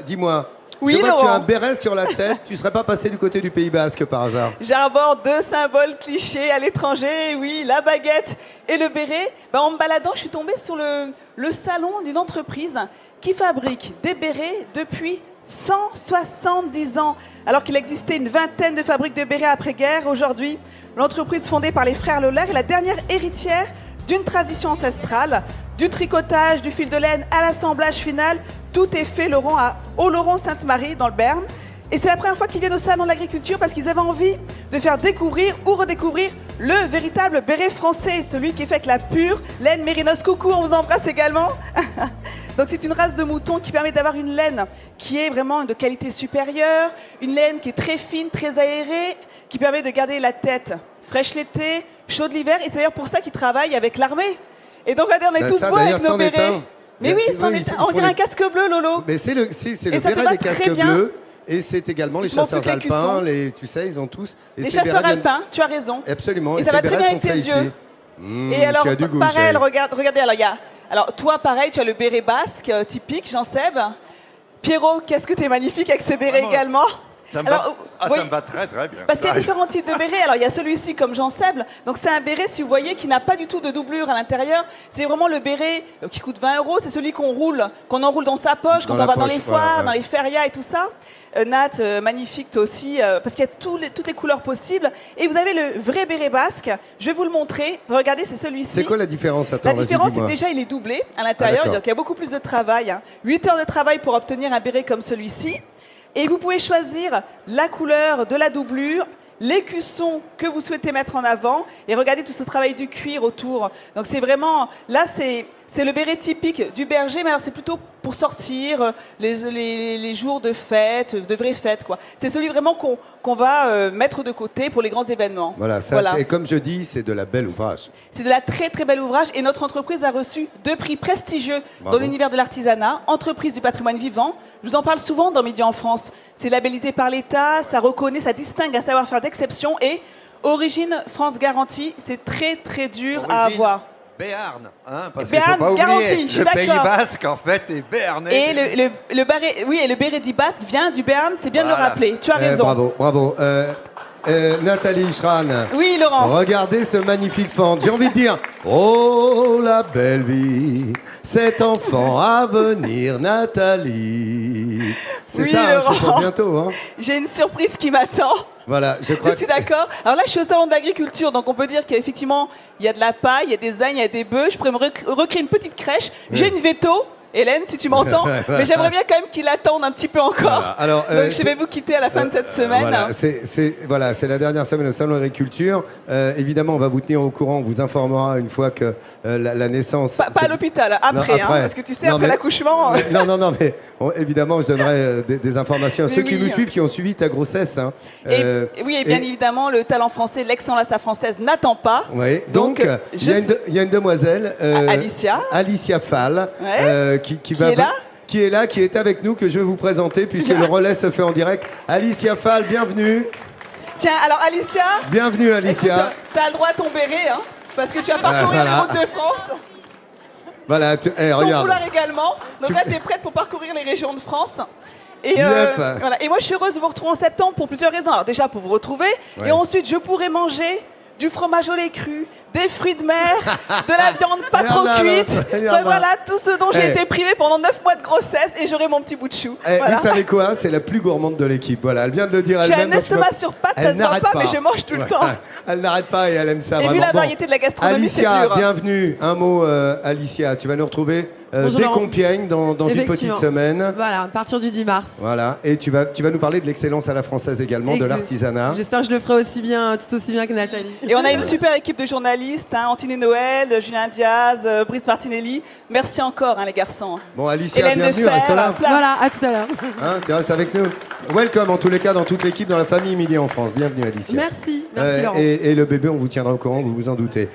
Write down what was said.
Dis-moi, Oui, je vois que tu as Laurent. un béret sur la tête, tu serais pas passé du côté du Pays Basque par hasard? J'arbore deux symboles clichés à l'étranger, oui, la baguette et le béret. En me baladant, je suis tombée sur le salon d'une entreprise qui fabrique des bérets depuis 170 ans. Alors qu'il existait une vingtaine de fabriques de bérets après-guerre, aujourd'hui, l'entreprise fondée par les frères Lohler est la dernière héritière d'une tradition ancestrale, du tricotage, du fil de laine à l'assemblage final. Tout est fait, Laurent, à Oloron-Sainte-Marie, dans le Béarn. Et c'est la première fois qu'ils viennent au salon de l'agriculture parce qu'ils avaient envie de faire découvrir ou redécouvrir le véritable béret français, celui qui est fait avec la pure laine mérinos. Coucou, on vous embrasse également. Donc c'est une race de mouton qui permet d'avoir une laine qui est vraiment de qualité supérieure, une laine qui est très fine, très aérée, qui permet de garder la tête fraîche l'été, chaude l'hiver. Et c'est d'ailleurs pour ça qu'ils travaillent avec l'armée. Et donc regardez, on est tous beaux avec nos bérets. Mais oui, on dirait un casque bleu, Lolo. Mais c'est le béret des casques bleus. Et c'est également les chasseurs alpins, tu sais, ils ont tous... Les chasseurs alpins, tu as raison. Absolument, et ça va très bien avec tes yeux. Et alors, tu as du goût, pareil, regardez, alors toi, pareil, tu as le béret basque typique, Jean-Seb. Pierrot, qu'est-ce que tu es magnifique avec ce béret également. Ça me va très très bien. Parce qu'il y a différents types de bérets. Alors il y a celui-ci comme Jean Seb. Donc c'est un béret, si vous voyez, qui n'a pas du tout de doublure à l'intérieur. C'est vraiment le béret qui coûte 20 €. C'est celui qu'on enroule dans sa poche, quand on va dans les foires, dans les férias et tout ça. Nat, magnifique toi aussi, parce qu'il y a toutes les couleurs possibles. Et vous avez le vrai béret basque. Je vais vous le montrer. Regardez, c'est celui-ci. C'est quoi la différence? Attends, la différence, c'est que déjà, il est doublé à l'intérieur. Donc il y a beaucoup plus de travail. 8 heures de travail pour obtenir un béret comme celui-ci. Et vous pouvez choisir la couleur de la doublure, l'écusson que vous souhaitez mettre en avant. Et regardez tout ce travail du cuir autour. Donc c'est vraiment... Là, c'est le béret typique du berger, mais alors c'est plutôt pour sortir les jours de fête, de vraies fêtes, quoi. C'est celui vraiment qu'on va mettre de côté pour les grands événements. Voilà, ça, et comme je dis, c'est de la belle ouvrage. C'est de la très très belle ouvrage. Et notre entreprise a reçu 2 prix prestigieux dans l'univers de l'artisanat, entreprise du patrimoine vivant. Je vous en parle souvent dans Midi en France. C'est labellisé par l'État, ça reconnaît, ça distingue un savoir-faire d'exception. Et Origine France Garantie, c'est très très dur à avoir. Béarn, hein, parce Béarn, qu'il ne faut pas oublier, garantie, je suis le Pays d'accord. Basque, en fait, est béarnais. Et le béret dit basque vient du Béarn, c'est bien de le rappeler. Tu as raison. Bravo, bravo. Nathalie Schran. Oui, Laurent. Regardez ce magnifique fente. J'ai envie de dire, oh la belle vie, cet enfant à venir, Nathalie. C'est ça, hein, c'est pour bientôt. Hein. J'ai une surprise qui m'attend. Voilà, je crois. Je suis d'accord. Alors là, je suis au salon de l'agriculture, donc on peut dire qu'effectivement, il y a de la paille, il y a des ânes, il y a des bœufs. Je pourrais me recréer une petite crèche. J'ai une veto. Hélène, si tu m'entends, mais j'aimerais bien quand même qu'il attende un petit peu encore. Voilà. Alors, donc je vais vous quitter à la fin de cette semaine. Voilà, c'est la dernière semaine au salon de l'agriculture. Évidemment, on va vous tenir au courant, on vous informera une fois que la naissance... Pas à l'hôpital, après, hein, parce que tu sais, après l'accouchement... Non, mais évidemment, je donnerai des informations à ceux qui nous suivent, qui ont suivi ta grossesse. Hein. Oui, et bien évidemment, le talent français, l'excellence à française n'attend pas. Oui, donc il y a une demoiselle, Alicia Fall, qui est avec nous, que je vais vous présenter, puisque le relais se fait en direct. Alicia Fall, bienvenue. Tiens, alors Alicia... Bienvenue, Alicia. Tu as le droit à ton béret, hein, parce que tu as parcouru les routes de France. Voilà, ton foulard également. Donc là, tu es prête pour parcourir les régions de France. Et, voilà. Et moi, je suis heureuse de vous retrouver en septembre pour plusieurs raisons. Alors déjà, pour vous retrouver. Ouais. Et ensuite, je pourrai manger du fromage au lait cru, des fruits de mer, de la viande pas trop cuite. Voilà, tout ce dont j'ai été privée pendant 9 mois de grossesse, et j'aurai mon petit bout de chou. Voilà. Vous savez quoi? C'est la plus gourmande de l'équipe. Voilà, elle vient de le dire elle-même. J'ai un estomac sur pattes, ça se voit pas, mais je mange tout le temps. Elle n'arrête pas et elle aime ça. Et vraiment. Vu la variété de la gastronomie, c'est dur. Alicia, bienvenue. Un mot, Alicia. Tu vas nous retrouver dès Compiègne dans une petite semaine. Voilà, à partir du 10 mars. Voilà, et tu vas nous parler de l'excellence à la française également, de l'artisanat. J'espère que je le ferai tout aussi bien que Nathalie. Et on a une super équipe de journalistes, hein, Antine Noël, Julien Diaz, Brice Martinelli. Merci encore, hein, les garçons. Bon, Alicia, bienvenue, reste là. Voilà, à tout à l'heure. Hein, tu restes avec nous. Welcome en tous les cas dans toute l'équipe, dans la famille Midi en France. Bienvenue, Alicia. Merci Laurent. Et le bébé, on vous tiendra au courant, vous vous en doutez.